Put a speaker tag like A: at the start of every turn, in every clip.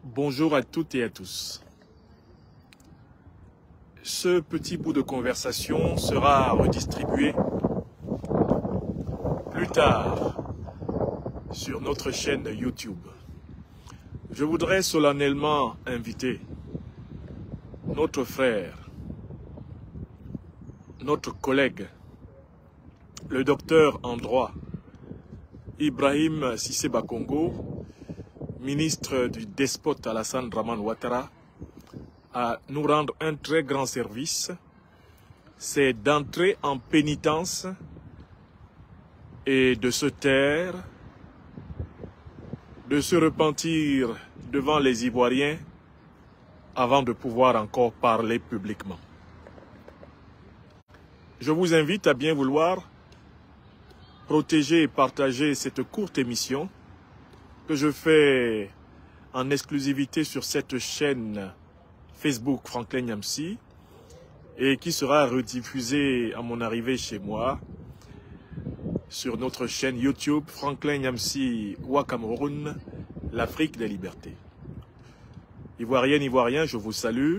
A: Bonjour à toutes et à tous. Ce petit bout de conversation sera redistribué plus tard sur notre chaîne YouTube. Je voudrais solennellement inviter notre frère, notre collègue, le docteur en droit, Ibrahim Cissé Bakongo, ministre du despote Alassane Dramane Ouattara, à nous rendre un très grand service, c'est d'entrer en pénitence et de se taire, de se repentir devant les Ivoiriens avant de pouvoir encore parler publiquement. Je vous invite à bien vouloir protéger et partager cette courte émission que je fais en exclusivité sur cette chaîne Facebook Franklin Nyamsi et qui sera rediffusée à mon arrivée chez moi sur notre chaîne YouTube Franklin Nyamsi Ouakameroun, l'Afrique des libertés. Ivoiriennes, Ivoiriens, je vous salue.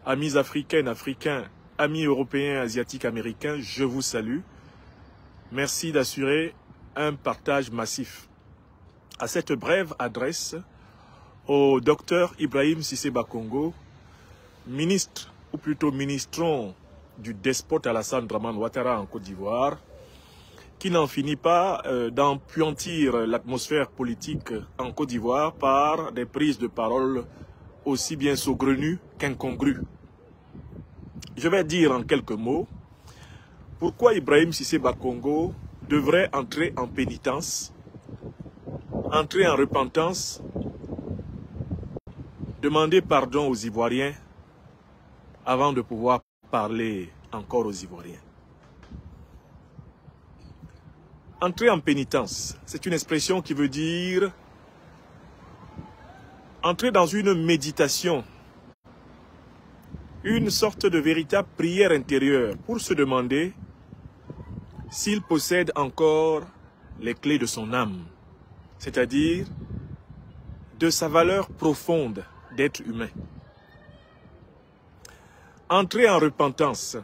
A: Amis africaines, Africains, amis européens, asiatiques, américains, je vous salue. Merci d'assurer un partage massif à cette brève adresse au docteur Ibrahim Cissé Bakongo, ministre, ou plutôt ministron du despote Alassane Dramane Ouattara en Côte d'Ivoire, qui n'en finit pas d'empuantir l'atmosphère politique en Côte d'Ivoire par des prises de parole aussi bien saugrenues qu'incongrues. Je vais dire en quelques mots pourquoi Ibrahim Cissé Bakongo devrait entrer en pénitence, entrer en repentance, demander pardon aux Ivoiriens avant de pouvoir parler encore aux Ivoiriens. Entrer en pénitence, c'est une expression qui veut dire entrer dans une méditation, une sorte de véritable prière intérieure pour se demander s'il possède encore les clés de son âme, c'est-à-dire de sa valeur profonde d'être humain. Entrer en repentance,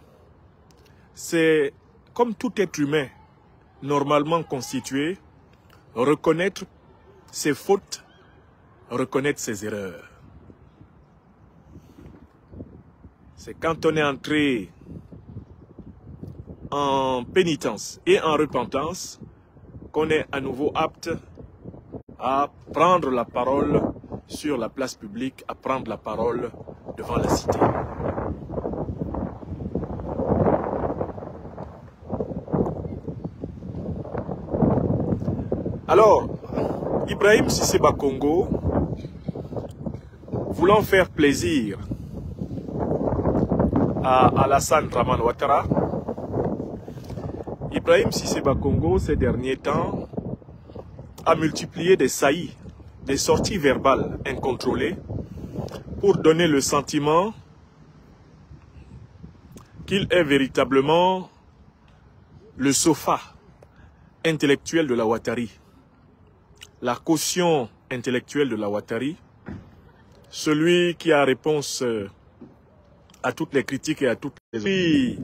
A: c'est, comme tout être humain normalement constitué, reconnaître ses fautes, reconnaître ses erreurs. C'est quand on est entré en pénitence et en repentance qu'on est à nouveau apte à prendre la parole sur la place publique, à prendre la parole devant la cité. Alors, Ibrahim Cissé Bakongo, voulant faire plaisir à Alassane Dramane Ouattara, Ibrahim Cissé Bakongo, ces derniers temps, a multiplié des saillies, des sorties verbales incontrôlées pour donner le sentiment qu'il est véritablement le sofa intellectuel de la Ouattari, la caution intellectuelle de la Ouattari, celui qui a réponse à toutes les critiques et à toutes les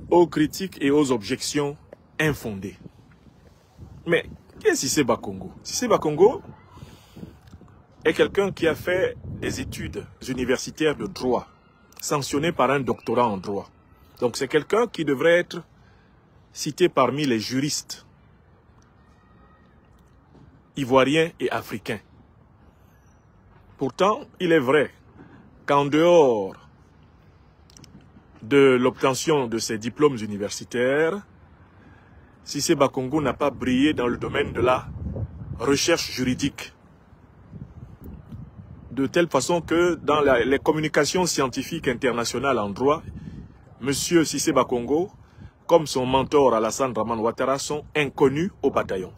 A: aux critiques et aux objections infondées. Mais qui est Cissé Bakongo? Cissé Bakongo est quelqu'un qui a fait des études universitaires de droit, sanctionné par un doctorat en droit. Donc c'est quelqu'un qui devrait être cité parmi les juristes ivoiriens et africains. Pourtant, il est vrai qu'en dehors de l'obtention de ses diplômes universitaires, Cissé Bakongo n'a pas brillé dans le domaine de la recherche juridique. De telle façon que dans les communications scientifiques internationales en droit, M. Cissé Bakongo, comme son mentor Alassane Dramane Ouattara, sont inconnus au bataillon.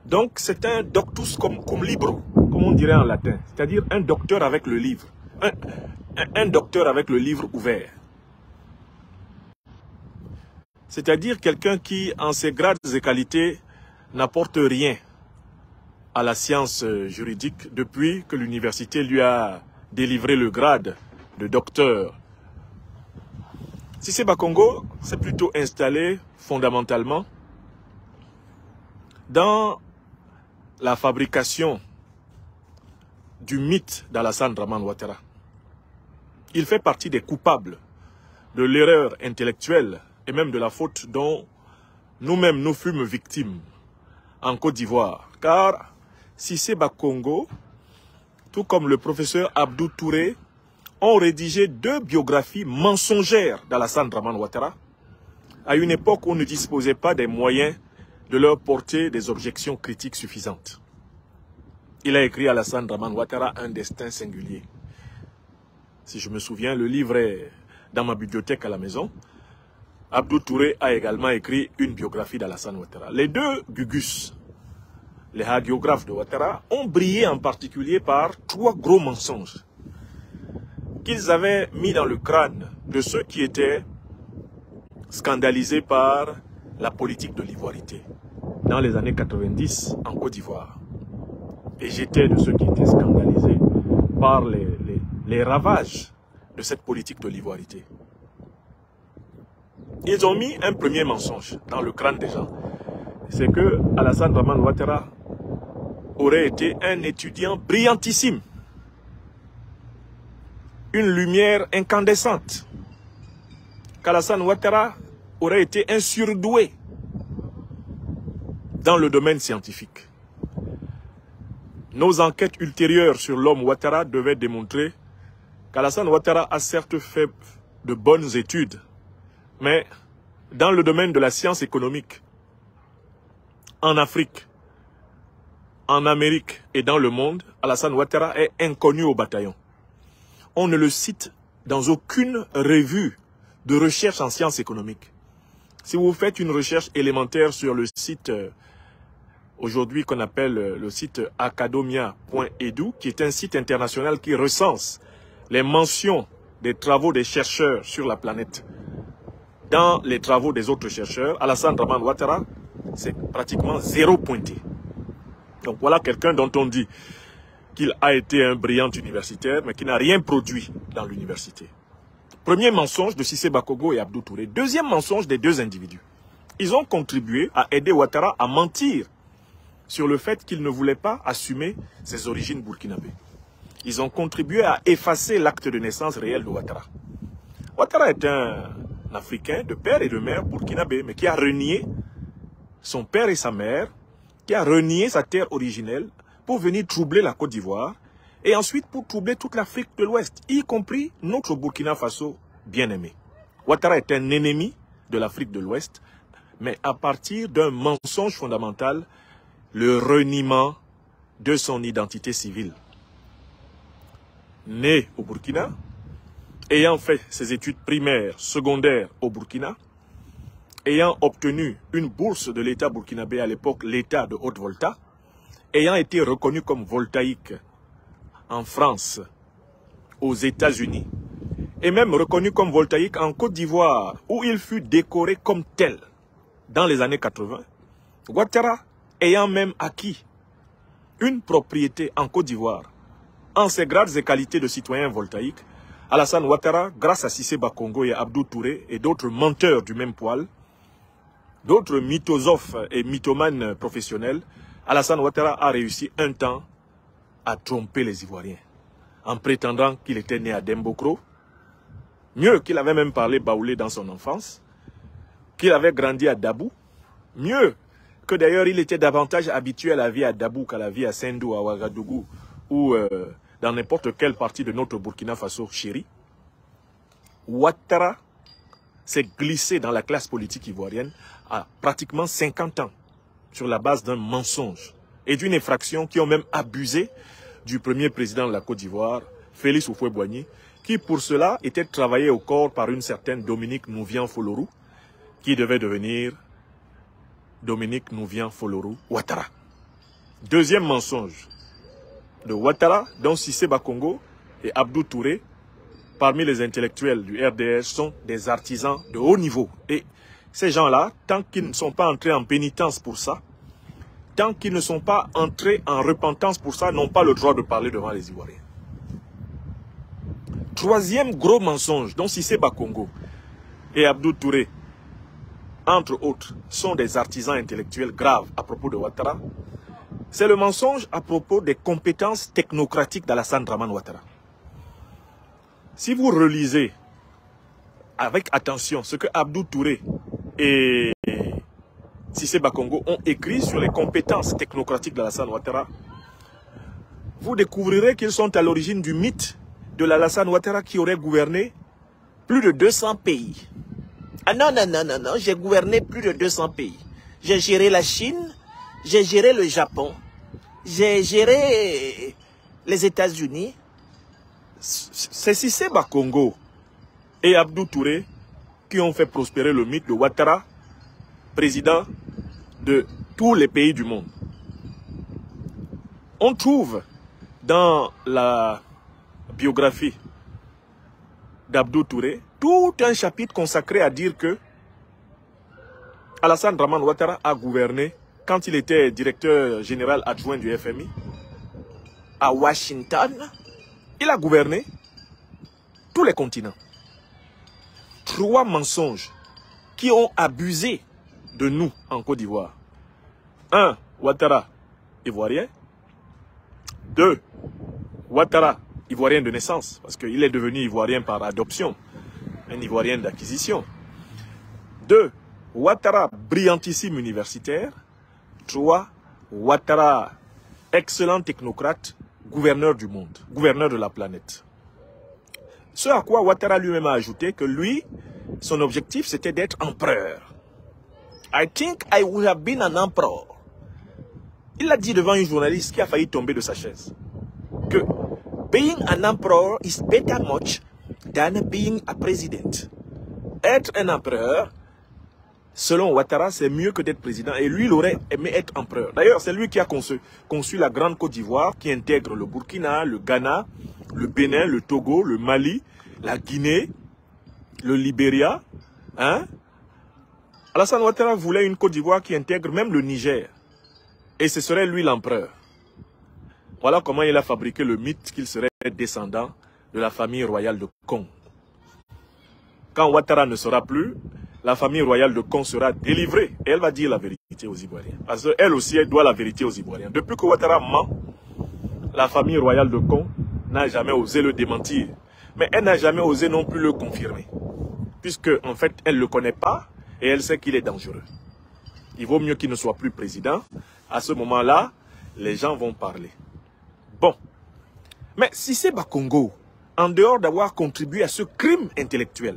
A: Donc c'est un doctus cum libro, comme on dirait en latin, c'est-à-dire un docteur avec le livre, un docteur avec le livre ouvert. C'est-à-dire quelqu'un qui, en ses grades et qualités, n'apporte rien à la science juridique depuis que l'université lui a délivré le grade de docteur. Cissé Bakongo s'est plutôt installé fondamentalement dans la fabrication du mythe d'Alassane Dramane Ouattara. Il fait partie des coupables de l'erreur intellectuelle et même de la faute dont nous-mêmes nous fûmes victimes en Côte d'Ivoire. Car Cissé Bakongo, tout comme le professeur Abdou Touré, ont rédigé 2 biographies mensongères d'Alassane Dramane Ouattara à une époque où on ne disposait pas des moyens de leur porter des objections critiques suffisantes. Il a écrit Alassane Dramane Ouattara un destin singulier. Si je me souviens, le livre est dans ma bibliothèque à la maison. Abdou Touré a également écrit une biographie d'Alassane Ouattara. Les 2 Gugus, les hagiographes de Ouattara, ont brillé en particulier par 3 gros mensonges qu'ils avaient mis dans le crâne de ceux qui étaient scandalisés par la politique de l'ivoirité dans les années 90 en Côte d'Ivoire. Et j'étais de ceux qui étaient scandalisés par les ravages de cette politique de l'ivoirité. Ils ont mis un premier mensonge dans le crâne des gens. C'est que Alassane Dramane Ouattara aurait été un étudiant brillantissime. Une lumière incandescente. Qu'Alassane Ouattara aurait été un surdoué dans le domaine scientifique. Nos enquêtes ultérieures sur l'homme Ouattara devaient démontrer qu'Alassane Ouattara a certes fait de bonnes études, mais dans le domaine de la science économique, en Afrique, en Amérique et dans le monde, Alassane Ouattara est inconnu au bataillon. On ne le cite dans aucune revue de recherche en sciences économiques. Si vous faites une recherche élémentaire sur le site aujourd'hui qu'on appelle le site academia.edu, qui est un site international qui recense les mentions des travaux des chercheurs sur la planète. Dans les travaux des autres chercheurs, Alassane Dramane Ouattara, c'est pratiquement 0 pointé. Donc voilà quelqu'un dont on dit qu'il a été un brillant universitaire, mais qui n'a rien produit dans l'université. Premier mensonge de Cissé Bakongo et Abdou Touré. Deuxième mensonge des 2 individus. Ils ont contribué à aider Ouattara à mentir sur le fait qu'il ne voulait pas assumer ses origines burkinabées. Ils ont contribué à effacer l'acte de naissance réel de Ouattara. Ouattara est un Africain de père et de mère burkinabé, mais qui a renié son père et sa mère, qui a renié sa terre originelle pour venir troubler la Côte d'Ivoire et ensuite pour troubler toute l'Afrique de l'Ouest, y compris notre Burkina Faso bien-aimé. Ouattara est un ennemi de l'Afrique de l'Ouest, mais à partir d'un mensonge fondamental, le reniement de son identité civile. Né au Burkina, ayant fait ses études primaires, secondaires au Burkina, ayant obtenu une bourse de l'État burkinabé à l'époque, l'État de Haute-Volta, ayant été reconnu comme voltaïque en France, aux États-Unis, et même reconnu comme voltaïque en Côte d'Ivoire, où il fut décoré comme tel dans les années 80, Ouattara ayant même acquis une propriété en Côte d'Ivoire, en ses grades et qualités de citoyen voltaïque, Alassane Ouattara, grâce à Cissé Bakongo et Abdou Touré et d'autres menteurs du même poil, d'autres mythosophes et mythomanes professionnels, Alassane Ouattara a réussi un temps à tromper les Ivoiriens, en prétendant qu'il était né à Dembokro, mieux qu'il avait même parlé baoulé dans son enfance, qu'il avait grandi à Dabou, mieux que d'ailleurs il était davantage habitué à la vie à Dabou qu'à la vie à Sendou, à Ouagadougou, ou dans n'importe quelle partie de notre Burkina Faso chéri. Ouattara s'est glissé dans la classe politique ivoirienne à pratiquement 50 ans, sur la base d'un mensonge et d'une effraction qui ont même abusé du premier président de la Côte d'Ivoire, Félix Houphouët-Boigny, qui pour cela était travaillé au corps par une certaine Dominique Nouvian-Folorou, qui devait devenir Dominique Nouvian-Folorou Ouattara. Deuxième mensonge de Ouattara, dont Cissé Bakongo et Abdou Touré, parmi les intellectuels du RDS, sont des artisans de haut niveau. Et ces gens-là, tant qu'ils ne sont pas entrés en pénitence pour ça, tant qu'ils ne sont pas entrés en repentance pour ça, n'ont pas le droit de parler devant les Ivoiriens. Troisième gros mensonge dont Cissé Bakongo et Abdou Touré, entre autres, sont des artisans intellectuels graves à propos de Ouattara, c'est le mensonge à propos des compétences technocratiques d'Alassane Dramane Ouattara. Si vous relisez avec attention ce que Abdou Touré et Cissé Bakongo ont écrit sur les compétences technocratiques d'Alassane Ouattara, vous découvrirez qu'ils sont à l'origine du mythe de l'Alassane Ouattara qui aurait gouverné plus de 200 pays. Ah non, non, non, non, non, j'ai gouverné plus de 200 pays. J'ai géré la Chine, j'ai géré le Japon, j'ai géré les États-Unis. C'est Cissé Bakongo et Abdou Touré qui ont fait prospérer le mythe de Ouattara, président de tous les pays du monde. On trouve dans la biographie d'Abdou Touré tout un chapitre consacré à dire que Alassane Dramane Ouattara a gouverné quand il était directeur général adjoint du FMI à Washington. Il a gouverné tous les continents. 3 mensonges qui ont abusé de nous en Côte d'Ivoire. 1. Ouattara, ivoirien. 2. Ouattara, ivoirien de naissance, parce qu'il est devenu ivoirien par adoption, un ivoirien d'acquisition. 2. Ouattara, brillantissime universitaire. 3. Ouattara, excellent technocrate, gouverneur du monde, gouverneur de la planète. Ce à quoi Ouattara lui-même a ajouté que lui, son objectif, c'était d'être empereur. I think I would have been an emperor. Il a dit devant une journaliste qui a failli tomber de sa chaise que being an emperor is better much than being a president. Être un empereur, selon Ouattara, c'est mieux que d'être président. Et lui, il aurait aimé être empereur. D'ailleurs, c'est lui qui a conçu la Grande Côte d'Ivoire, qui intègre le Burkina, le Ghana, le Bénin, le Togo, le Mali, la Guinée, le Libéria. Hein? Alassane Ouattara voulait une Côte d'Ivoire qui intègre même le Niger. Et ce serait lui l'empereur. Voilà comment il a fabriqué le mythe qu'il serait descendant de la famille royale de Kong. Quand Ouattara ne sera plus, la famille royale de Kong sera délivrée. Et elle va dire la vérité aux Ivoiriens. Parce qu'elle aussi, elle doit la vérité aux Ivoiriens. Depuis que Ouattara ment, la famille royale de Kong n'a jamais osé le démentir. Mais elle n'a jamais osé non plus le confirmer. Puisque, en fait, elle ne le connaît pas et elle sait qu'il est dangereux. Il vaut mieux qu'il ne soit plus président. À ce moment-là, les gens vont parler. Bon. Mais Cissé Bakongo, en dehors d'avoir contribué à ce crime intellectuel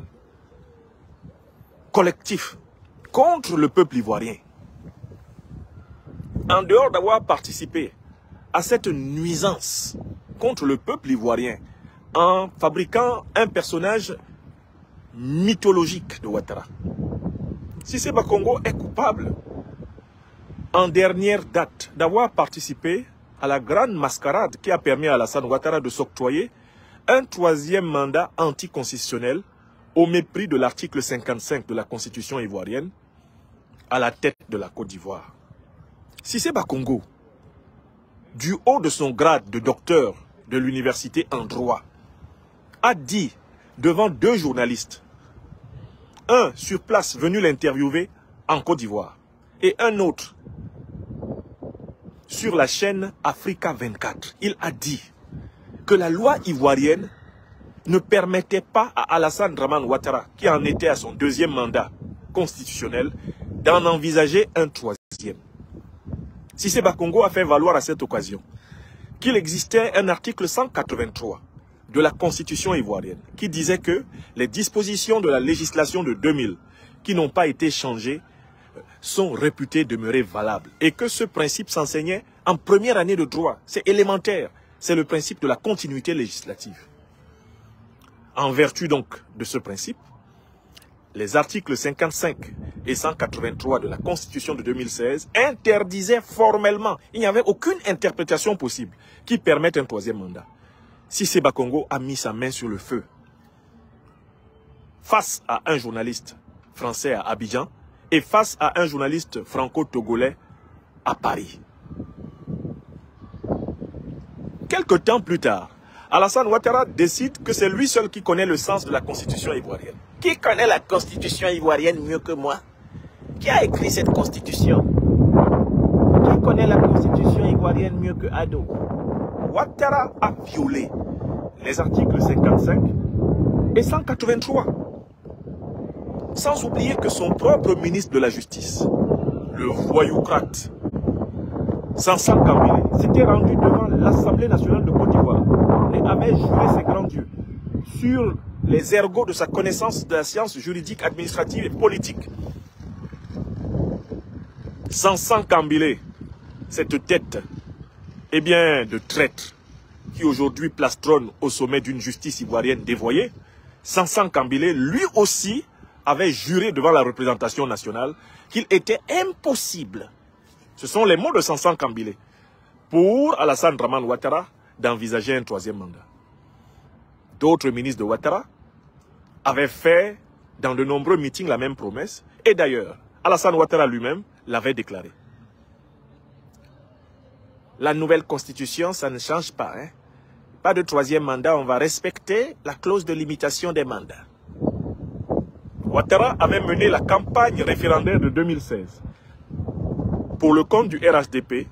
A: collectif contre le peuple ivoirien, en dehors d'avoir participé à cette nuisance contre le peuple ivoirien en fabriquant un personnage mythologique de Ouattara, Cissé Bakongo est coupable en dernière date d'avoir participé à la grande mascarade qui a permis à Alassane Ouattara de s'octroyer un 3e mandat anticonstitutionnel au mépris de l'article 55 de la Constitution ivoirienne à la tête de la Côte d'Ivoire. Cissé Bakongo, du haut de son grade de docteur de l'université en droit, a dit devant 2 journalistes, un sur place venu l'interviewer en Côte d'Ivoire et un autre sur la chaîne Africa 24. Il a dit que la loi ivoirienne ne permettait pas à Alassane Dramane Ouattara, qui en était à son 2e mandat constitutionnel, d'en envisager un 3e. Cissé Bakongo a fait valoir à cette occasion qu'il existait un article 183 de la Constitution ivoirienne qui disait que les dispositions de la législation de 2000 qui n'ont pas été changées sont réputées demeurer valables et que ce principe s'enseignait en première année de droit. C'est élémentaire, c'est le principe de la continuité législative. En vertu donc de ce principe, les articles 55 et 183 de la Constitution de 2016 interdisaient formellement, il n'y avait aucune interprétation possible qui permette un 3e mandat. Cissé Bakongo a mis sa main sur le feu face à un journaliste français à Abidjan et face à un journaliste franco-togolais à Paris. Quelque temps plus tard, Alassane Ouattara décide que c'est lui seul qui connaît le sens de la constitution ivoirienne. Qui connaît la constitution ivoirienne mieux que moi? Qui a écrit cette constitution? Qui connaît la constitution ivoirienne mieux que Ado? Ouattara a violé les articles 55 et 183. Sans oublier que son propre ministre de la Justice, le voyoucrate Sansan Kambilé, s'était rendu devant l'Assemblée nationale de Côte d'Ivoire et avait juré ses grands dieux sur les ergots de sa connaissance de la science juridique, administrative et politique. Sansan Kambilé, cette tête, eh bien, de traître, qui aujourd'hui plastronne au sommet d'une justice ivoirienne dévoyée, Sansan Kambilé, lui aussi, avait juré devant la représentation nationale qu'il était impossible, ce sont les mots de Sansan Kambilé, pour Alassane Dramane Ouattara d'envisager un troisième mandat. D'autres ministres de Ouattara avaient fait dans de nombreux meetings la même promesse, et d'ailleurs, Alassane Ouattara lui-même l'avait déclaré. La nouvelle constitution, ça ne change pas, hein? Pas de troisième mandat, on va respecter la clause de limitation des mandats. Ouattara avait mené la campagne référendaire de 2016 pour le compte du RHDP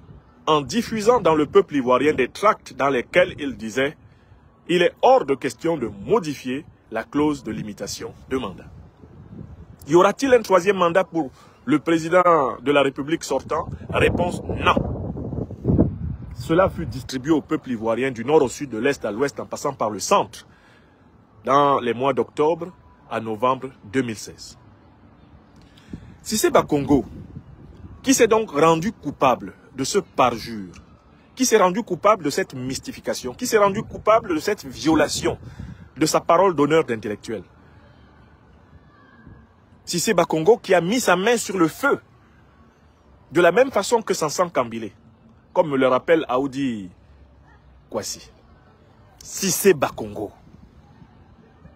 A: en diffusant dans le peuple ivoirien des tracts dans lesquels il disait « Il est hors de question de modifier la clause de limitation de mandat ». Y aura-t-il un troisième mandat pour le président de la République sortant? Réponse non. Cela fut distribué au peuple ivoirien du nord au sud, de l'est à l'ouest, en passant par le centre, dans les mois d'octobre à novembre 2016. Cissé Bakongo, qui s'est donc rendu coupable de ce parjure, qui s'est rendu coupable de cette mystification, qui s'est rendu coupable de cette violation de sa parole d'honneur d'intellectuel. Cissé Bakongo qui a mis sa main sur le feu, de la même façon que Sansan Kambilé, comme me le rappelle Aoudi Kwasi. Cissé Bakongo,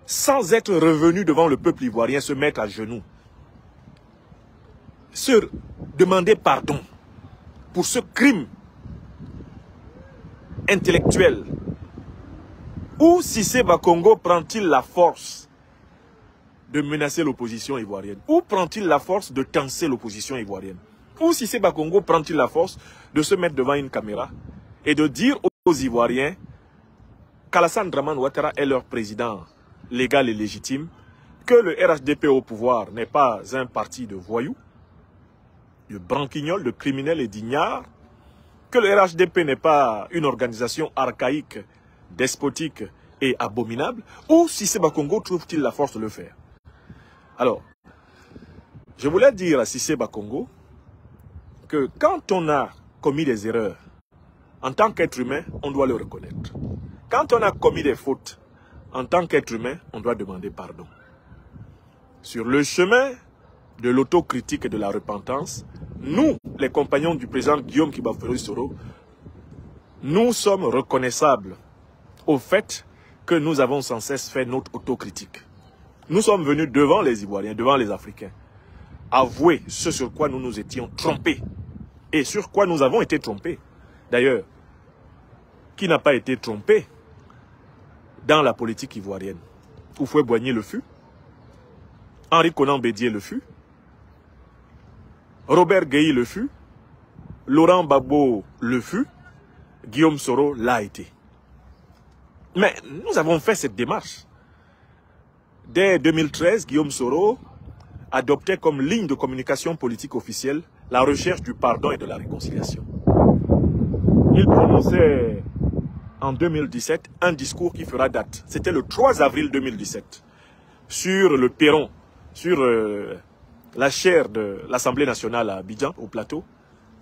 A: sans être revenu devant le peuple ivoirien, se mettre à genoux, se demander pardon pour ce crime intellectuel. Où Cissé Bakongo prend-il la force de menacer l'opposition ivoirienne? Où prend-il la force de tenser l'opposition ivoirienne? Où Cissé Bakongo prend-il la force de se mettre devant une caméra et de dire aux Ivoiriens qu'Alassane Dramane Ouattara est leur président légal et légitime, que le RHDP au pouvoir n'est pas un parti de voyous, de branquignols, de criminels et d'ignards, que le RHDP n'est pas une organisation archaïque, despotique et abominable? Où Cissé Bakongo trouve-t-il la force de le faire? Alors, je voulais dire à Cissé Bakongo que quand on a commis des erreurs, en tant qu'être humain, on doit le reconnaître. Quand on a commis des fautes, en tant qu'être humain, on doit demander pardon. Sur le chemin de l'autocritique et de la repentance, nous, les compagnons du président Guillaume Kiba-Ferry Soro, nous sommes reconnaissables au fait que nous avons sans cesse fait notre autocritique. Nous sommes venus devant les Ivoiriens, devant les Africains, avouer ce sur quoi nous nous étions trompés et sur quoi nous avons été trompés. D'ailleurs, qui n'a pas été trompé dans la politique ivoirienne? Houphouët-Boigny le fut, Henri Konan Bédié le fut, Robert Gueye le fut, Laurent Gbagbo le fut, Guillaume Soro l'a été. Mais nous avons fait cette démarche. Dès 2013, Guillaume Soro adoptait comme ligne de communication politique officielle la recherche du pardon et de la réconciliation. Il prononçait en 2017 un discours qui fera date. C'était le 3 avril 2017, sur le perron, sur la chaire de l'Assemblée nationale à Abidjan, au plateau,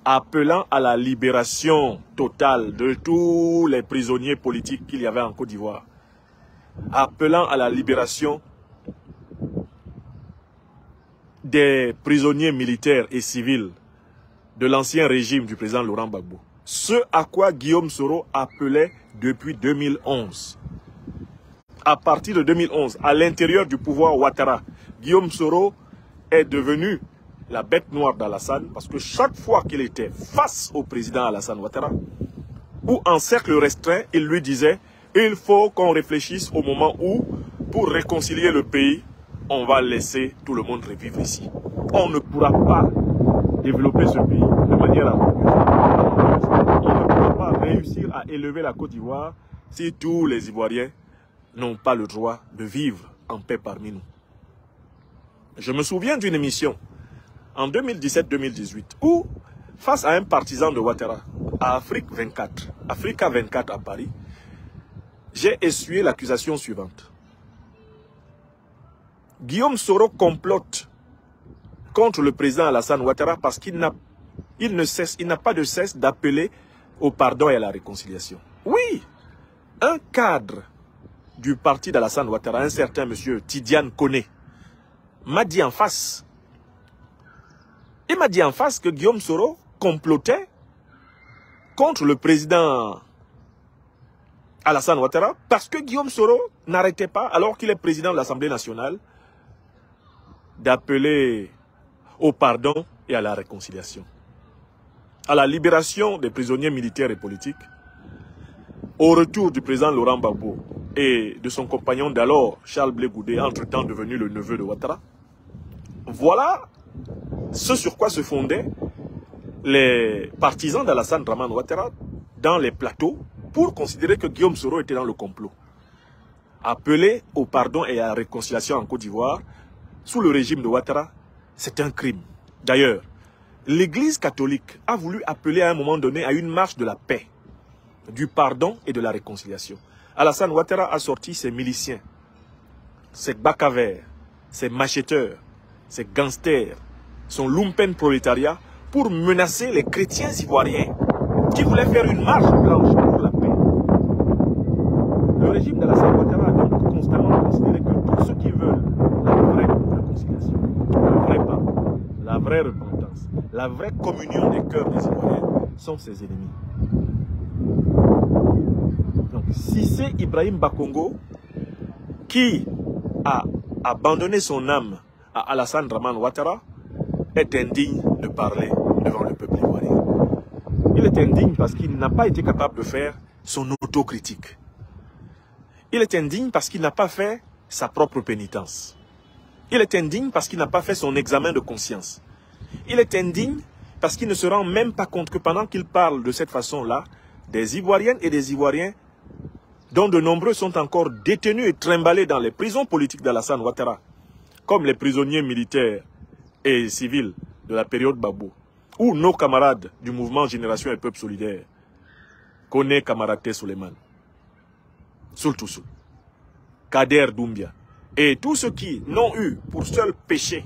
A: appelant à la libération totale de tous les prisonniers politiques qu'il y avait en Côte d'Ivoire, appelant à la libération des prisonniers militaires et civils de l'ancien régime du président Laurent Gbagbo. Ce à quoi Guillaume Soro appelait depuis 2011. À partir de 2011, à l'intérieur du pouvoir Ouattara, Guillaume Soro est devenu la bête noire d'Alassane parce que chaque fois qu'il était face au président Alassane Ouattara, où en cercle restreint, il lui disait, il faut qu'on réfléchisse au moment où, pour réconcilier le pays, on va laisser tout le monde revivre ici. On ne pourra pas développer ce pays de manière harmonieuse. On ne pourra pas réussir à élever la Côte d'Ivoire si tous les Ivoiriens n'ont pas le droit de vivre en paix parmi nous. Je me souviens d'une émission en 2017-2018 où, face à un partisan de Ouattara, à Africa 24 à Paris, j'ai essuyé l'accusation suivante. Guillaume Soro complote contre le président Alassane Ouattara parce qu'il n'a pas de cesse d'appeler au pardon et à la réconciliation. Oui, un cadre du parti d'Alassane Ouattara, un certain monsieur Tidiane Koné, m'a dit en face. Il m'a dit en face que Guillaume Soro complotait contre le président Alassane Ouattara parce que Guillaume Soro n'arrêtait pas, alors qu'il est président de l'Assemblée nationale, d'appeler au pardon et à la réconciliation, à la libération des prisonniers militaires et politiques, au retour du président Laurent Gbagbo et de son compagnon d'alors, Charles Blé Goudé, entre-temps devenu le neveu de Ouattara. Voilà ce sur quoi se fondaient les partisans d'Alassane Dramane Ouattara dans les plateaux pour considérer que Guillaume Soro était dans le complot. Appeler au pardon et à la réconciliation en Côte d'Ivoire sous le régime de Ouattara, c'est un crime. D'ailleurs, l'Église catholique a voulu appeler à un moment donné à une marche de la paix, du pardon et de la réconciliation. Alassane Ouattara a sorti ses miliciens, ses bacavères, ses macheteurs, ses gangsters, son lumpen prolétariat pour menacer les chrétiens ivoiriens qui voulaient faire une marche blanche pour la paix. Le régime d'Alassane Ouattara a donc constamment considéré que tous ceux qui veulent la vraie réconciliation, le vrai pardon, la vraie repentance, la vraie communion des cœurs des Ivoiriens sont ses ennemis. Donc, si c'est Ibrahim Bakongo qui a abandonné son âme à Alassane Dramane Ouattara, est indigne de parler devant le peuple ivoirien. Il est indigne parce qu'il n'a pas été capable de faire son autocritique. Il est indigne parce qu'il n'a pas fait sa propre pénitence. Il est indigne parce qu'il n'a pas fait son examen de conscience. Il est indigne parce qu'il ne se rend même pas compte que pendant qu'il parle de cette façon-là, des Ivoiriennes et des Ivoiriens, dont de nombreux sont encore détenus et trimballés dans les prisons politiques d'Alassane Ouattara, comme les prisonniers militaires et civils de la période Babou, ou nos camarades du mouvement Génération et Peuple Solidaire, Koné Kamaraté Souleymane, Soultoussou, Kader Doumbia, et tous ceux qui n'ont eu pour seul péché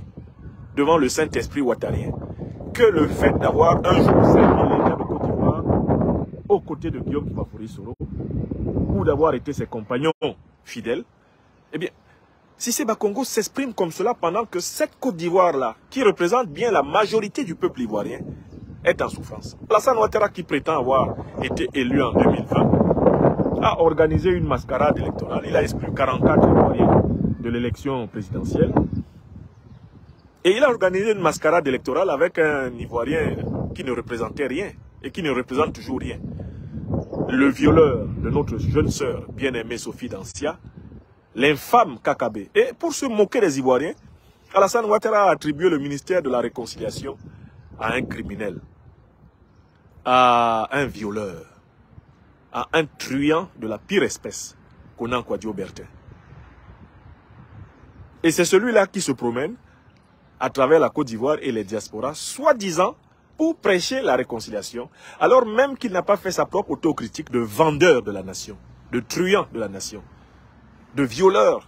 A: devant le Saint-Esprit ouattarien que le fait d'avoir un jour servi l'État de Côte d'Ivoire aux côtés de Guillaume Bafoury Soro, ou d'avoir été ses compagnons fidèles, eh bien, Cissé Bakongo s'exprime comme cela pendant que cette Côte d'Ivoire-là, qui représente bien la majorité du peuple ivoirien, est en souffrance. Alassane Ouattara, qui prétend avoir été élu en 2020, a organisé une mascarade électorale. Il a exclu 44 Ivoiriens de l'élection présidentielle. Et il a organisé une mascarade électorale avec un Ivoirien qui ne représentait rien et qui ne représente toujours rien. Le violeur de notre jeune sœur bien-aimée Sophie Dancia, l'infâme Kakabé. Et pour se moquer des Ivoiriens, Alassane Ouattara a attribué le ministère de la Réconciliation à un criminel, à un violeur, à un truand de la pire espèce, Konan Kouadio Bertin. Et c'est celui-là qui se promène à travers la Côte d'Ivoire et les diasporas, soi-disant pour prêcher la réconciliation, alors même qu'il n'a pas fait sa propre autocritique de vendeur de la nation, de truand de la nation, de violeurs,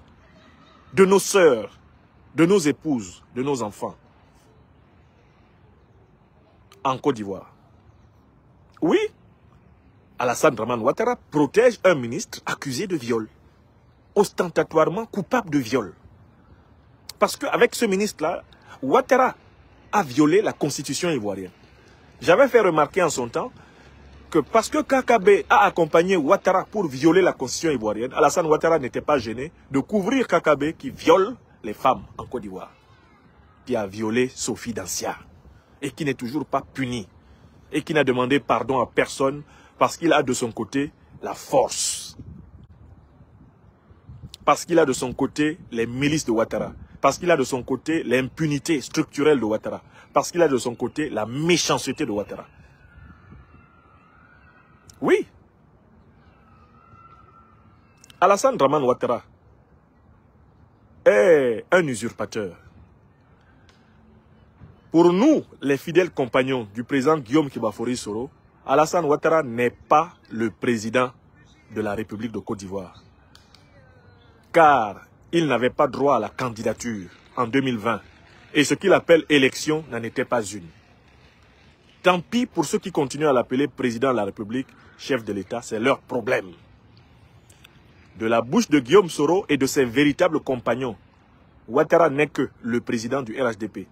A: de nos sœurs, de nos épouses, de nos enfants, en Côte d'Ivoire. Oui, Alassane Dramane Ouattara protège un ministre accusé de viol, ostentatoirement coupable de viol. Parce qu'avec ce ministre-là, Ouattara a violé la constitution ivoirienne. J'avais fait remarquer en son temps que parce que Kakabé a accompagné Ouattara pour violer la constitution ivoirienne, Alassane Ouattara n'était pas gêné de couvrir Kakabé qui viole les femmes en Côte d'Ivoire, qui a violé Sophie Dancia et qui n'est toujours pas puni et qui n'a demandé pardon à personne Parce qu'il a de son côté la force. Parce qu'il a de son côté les milices de Ouattara. Parce qu'il a de son côté l'impunité structurelle de Ouattara. Parce qu'il a de son côté la méchanceté de Ouattara. Oui. Alassane Dramane Ouattara est un usurpateur. Pour nous, les fidèles compagnons du président Guillaume Kibafori Soro, Alassane Ouattara n'est pas le président de la République de Côte d'Ivoire. Car il n'avait pas droit à la candidature en 2020. Et ce qu'il appelle élection n'en était pas une. Tant pis pour ceux qui continuent à l'appeler président de la République, chef de l'État, c'est leur problème. De la bouche de Guillaume Soro et de ses véritables compagnons, Ouattara n'est que le président du RHDP.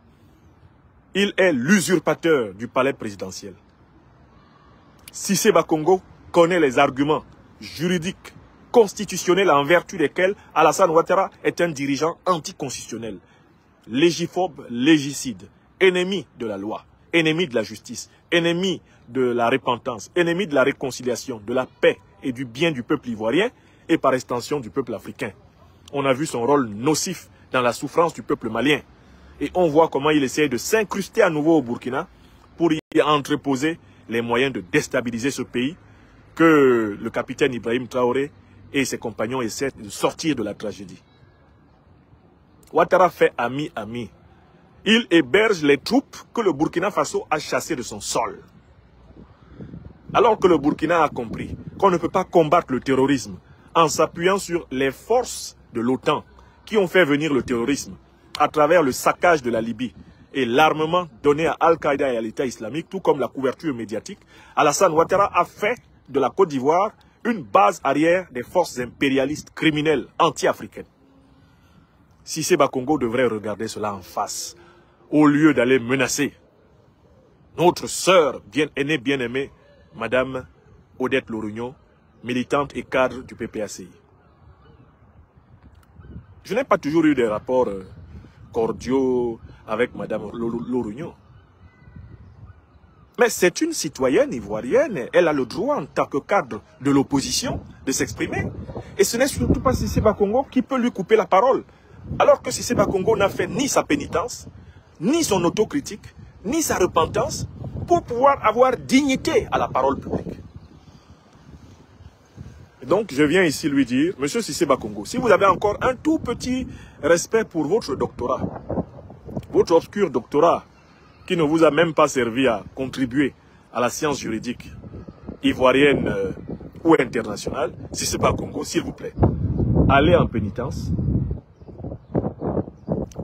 A: Il est l'usurpateur du palais présidentiel. Cissé Bakongo connaît les arguments juridiques, constitutionnels en vertu desquels Alassane Ouattara est un dirigeant anticonstitutionnel, légiphobe, légicide, ennemi de la loi, ennemi de la justice, ennemi de la repentance, ennemi de la réconciliation, de la paix et du bien du peuple ivoirien et par extension du peuple africain. On a vu son rôle nocif dans la souffrance du peuple malien. Et on voit comment il essaie de s'incruster à nouveau au Burkina pour y entreposer les moyens de déstabiliser ce pays que le capitaine Ibrahim Traoré et ses compagnons essaient de sortir de la tragédie. Ouattara fait ami-ami. Il héberge les troupes que le Burkina Faso a chassées de son sol. Alors que le Burkina a compris qu'on ne peut pas combattre le terrorisme en s'appuyant sur les forces de l'OTAN qui ont fait venir le terrorisme à travers le saccage de la Libye et l'armement donné à Al-Qaïda et à l'État islamique, tout comme la couverture médiatique, Alassane Ouattara a fait de la Côte d'Ivoire une base arrière des forces impérialistes criminelles anti-africaines. Cissé Bakongo devrait regarder cela en face, au lieu d'aller menacer notre sœur aînée bien-aimée, Madame Odette Lorugnon, militante et cadre du PPACI. Je n'ai pas toujours eu des rapports cordiaux avec Madame Lorugnon. Mais c'est une citoyenne ivoirienne. Elle a le droit, en tant que cadre de l'opposition, de s'exprimer. Et ce n'est surtout pas Cissé Bakongo qui peut lui couper la parole. Alors que Cissé Bakongo n'a fait ni sa pénitence, ni son autocritique, ni sa repentance, pour pouvoir avoir dignité à la parole publique. Donc, je viens ici lui dire, Monsieur Cissé Bakongo, si vous avez encore un tout petit respect pour votre doctorat, votre obscur doctorat, qui ne vous a même pas servi à contribuer à la science juridique ivoirienne ou internationale, Cissé Bakongo, s'il vous plaît, allez en pénitence,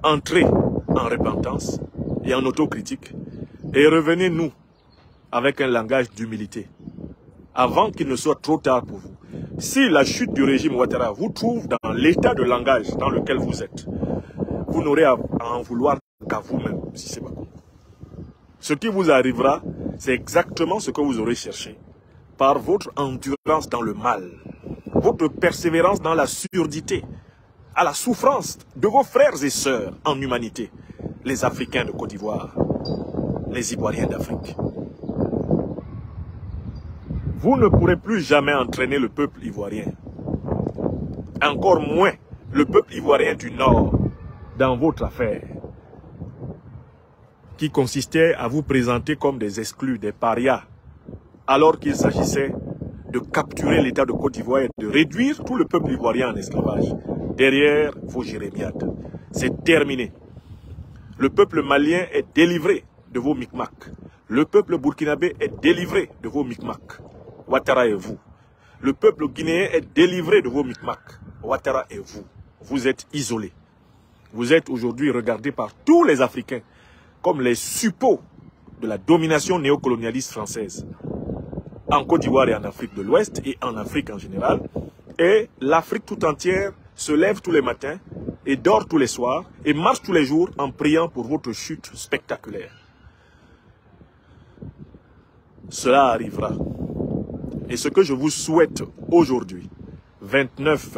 A: entrez en repentance et en autocritique, et revenez-nous avec un langage d'humilité, avant qu'il ne soit trop tard pour vous. Si la chute du régime Ouattara vous trouve dans l'état de langage dans lequel vous êtes, vous n'aurez à en vouloir qu'à vous-même, Cissé Bakongo. Ce qui vous arrivera, c'est exactement ce que vous aurez cherché. Par votre endurance dans le mal, votre persévérance dans la surdité, à la souffrance de vos frères et sœurs en humanité, les Africains de Côte d'Ivoire, les Ivoiriens d'Afrique. Vous ne pourrez plus jamais entraîner le peuple ivoirien, encore moins le peuple ivoirien du Nord, dans votre affaire, qui consistait à vous présenter comme des exclus, des parias, alors qu'il s'agissait de capturer l'État de Côte d'Ivoire et de réduire tout le peuple ivoirien en esclavage, derrière vos jérémiades. C'est terminé. Le peuple malien est délivré de vos micmacs. Le peuple burkinabé est délivré de vos micmacs. Ouattara et vous. Le peuple guinéen est délivré de vos micmacs. Ouattara et vous. Vous êtes isolés. Vous êtes aujourd'hui regardés par tous les Africains comme les suppôts de la domination néocolonialiste française. En Côte d'Ivoire et en Afrique de l'Ouest et en Afrique en général. Et l'Afrique tout entière se lève tous les matins et dort tous les soirs et marche tous les jours en priant pour votre chute spectaculaire. Cela arrivera. Et ce que je vous souhaite aujourd'hui, 29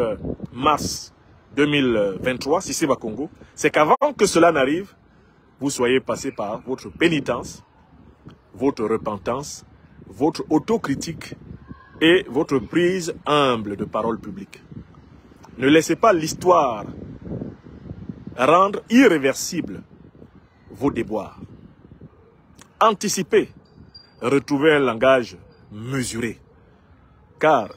A: mars 2023, Cissé Bakongo, c'est qu'avant que cela n'arrive, vous soyez passé par votre pénitence, votre repentance, votre autocritique et votre prise humble de parole publique. Ne laissez pas l'histoire rendre irréversible vos déboires. Anticipez, retrouvez un langage mesuré. Car,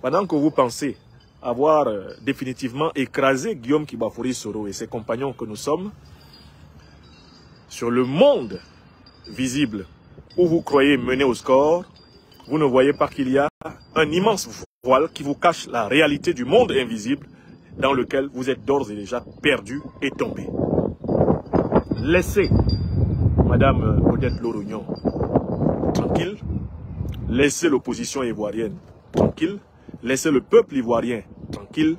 A: pendant que vous pensez avoir définitivement écrasé Guillaume Kibafouri Soro et ses compagnons que nous sommes, sur le monde visible où vous croyez mener au score, vous ne voyez pas qu'il y a un immense voile qui vous cache la réalité du monde invisible dans lequel vous êtes d'ores et déjà perdu et tombé. Laissez Madame Odette Lorognon tranquille, laissez l'opposition ivoirienne tranquille, laissez le peuple ivoirien tranquille.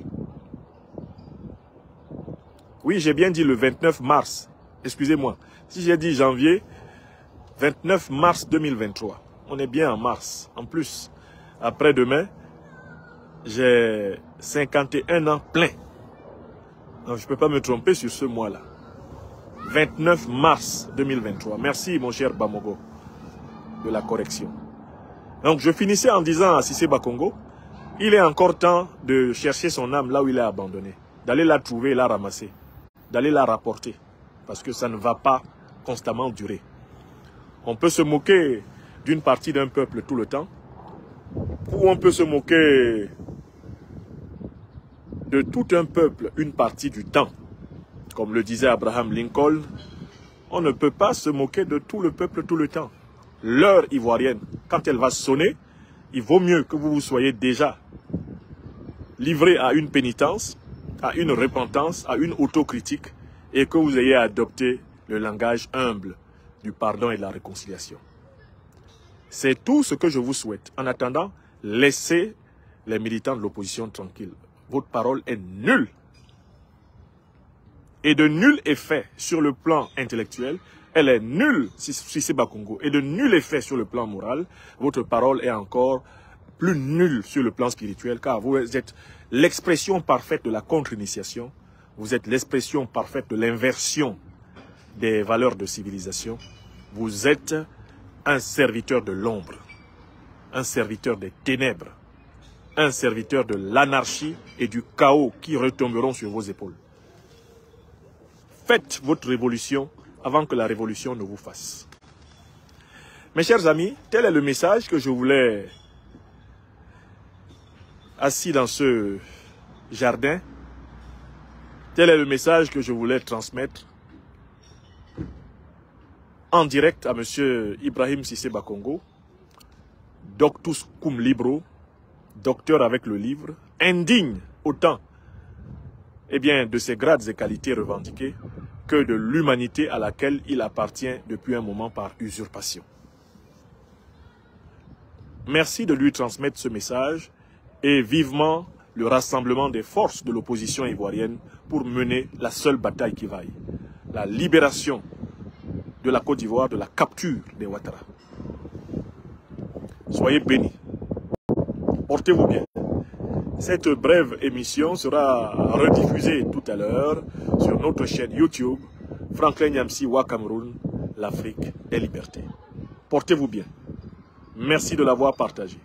A: Oui, j'ai bien dit le 29 mars, excusez-moi, si j'ai dit janvier, 29 mars 2023, on est bien en mars. En plus, après-demain, j'ai 51 ans plein. Donc, je ne peux pas me tromper sur ce mois-là. 29 mars 2023. Merci, mon cher Bamogo, de la correction. Donc, je finissais en disant à Cissé Bakongo, il est encore temps de chercher son âme là où il est abandonné. D'aller la trouver et la ramasser. D'aller la rapporter. Parce que ça ne va pas constamment durer. On peut se moquer d'une partie d'un peuple tout le temps. Ou on peut se moquer de tout un peuple une partie du temps. Comme le disait Abraham Lincoln, on ne peut pas se moquer de tout le peuple tout le temps. L'heure ivoirienne, quand elle va sonner, il vaut mieux que vous soyez déjà livré à une pénitence, à une repentance, à une autocritique, et que vous ayez adopté le langage humble du pardon et de la réconciliation. C'est tout ce que je vous souhaite. En attendant, laissez les militants de l'opposition tranquilles. Votre parole est nulle. Et de nul effet sur le plan intellectuel. Elle est nulle, Cissé Bakongo. Et de nul effet sur le plan moral. Votre parole est encore plus nulle sur le plan spirituel. Car vous êtes l'expression parfaite de la contre-initiation. Vous êtes l'expression parfaite de l'inversion des valeurs de civilisation. Vous êtes un serviteur de l'ombre. Un serviteur des ténèbres. Un serviteur de l'anarchie et du chaos qui retomberont sur vos épaules. Faites votre révolution avant que la révolution ne vous fasse. Mes chers amis, tel est le message que je voulais, assis dans ce jardin, tel est le message que je voulais transmettre en direct à M. Ibrahim Cissé Bakongo, doctus cum libro, docteur avec le livre, indigne autant de ses grades et qualités revendiquées que de l'humanité à laquelle il appartient depuis un moment par usurpation. Merci de lui transmettre ce message et vivement le rassemblement des forces de l'opposition ivoirienne pour mener la seule bataille qui vaille, la libération de la Côte d'Ivoire de la capture des Ouattara. Soyez bénis. Portez-vous bien. Cette brève émission sera rediffusée tout à l'heure sur notre chaîne YouTube, Franklin Nyamsi Wa Cameroun, l'Afrique des libertés. Portez-vous bien. Merci de l'avoir partagé.